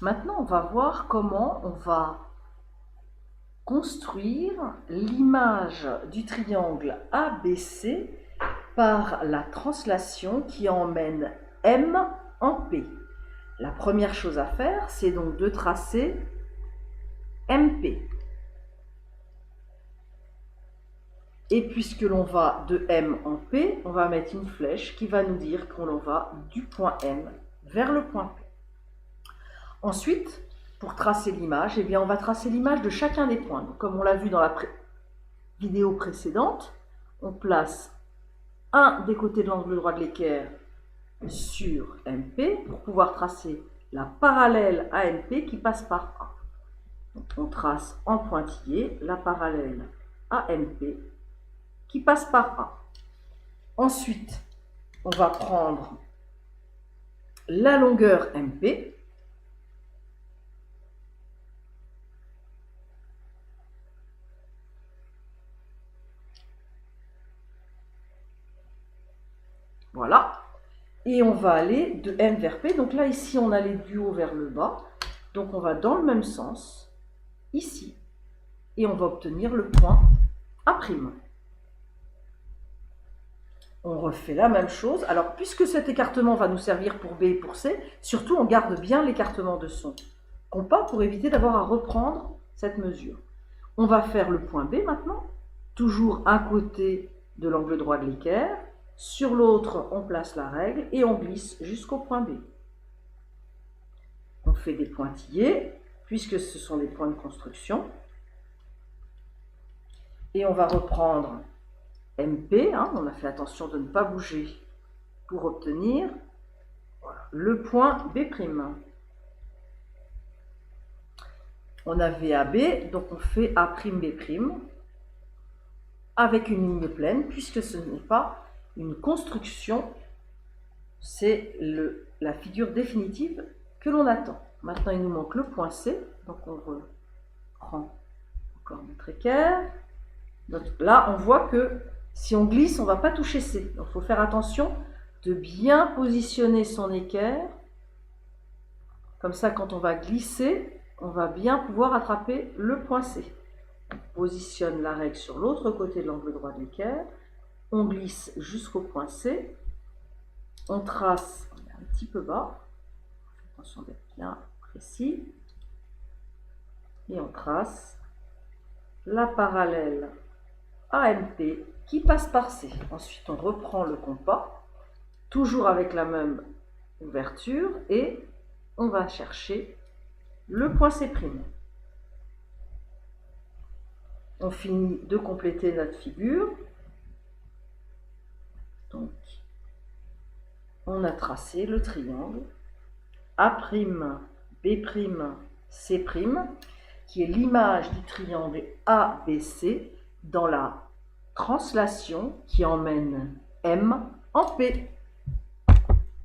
Maintenant, on va voir comment on va construire l'image du triangle ABC par la translation qui emmène M en P. La première chose à faire, c'est donc de tracer MP. Et puisque l'on va de M en P, on va mettre une flèche qui va nous dire qu'on va du point M vers le point P. Ensuite, pour tracer l'image, on va tracer l'image de chacun des points. Donc, comme on l'a vu dans la vidéo précédente, on place un des côtés de l'angle droit de l'équerre sur MP pour pouvoir tracer la parallèle à MP qui passe par A. Donc, on trace en pointillé la parallèle à MP qui passe par A. Ensuite, on va prendre la longueur MP. Voilà. Et on va aller de M vers P. Donc là, ici, on allait du haut vers le bas. Donc on va dans le même sens, ici. Et on va obtenir le point A'. On refait la même chose. Alors, puisque cet écartement va nous servir pour B et pour C, surtout on garde bien l'écartement de son compas pour éviter d'avoir à reprendre cette mesure. On va faire le point B maintenant, toujours un côté de l'angle droit de l'équerre. Sur l'autre, on place la règle et on glisse jusqu'au point B. On fait des pointillés, puisque ce sont des points de construction. Et on va reprendre MP, on a fait attention de ne pas bouger pour obtenir le point B'. On a VAB, donc on fait A'B' avec une ligne pleine, puisque ce n'est pas une construction, c'est la figure définitive que l'on attend. Maintenant, il nous manque le point C, donc on reprend encore notre équerre. Donc là, on voit que si on glisse, on ne va pas toucher C. Donc il faut faire attention de bien positionner son équerre. Comme ça, quand on va glisser, on va bien pouvoir attraper le point C. On positionne la règle sur l'autre côté de l'angle droit de l'équerre. On glisse jusqu'au point C. On trace un petit peu bas. Attention d'être bien précis. Et on trace la parallèle AMP qui passe par C. Ensuite, on reprend le compas, toujours avec la même ouverture, et on va chercher le point C'. On finit de compléter notre figure. Donc, on a tracé le triangle A'B', C', qui est l'image du triangle ABC dans la translation qui emmène M en P.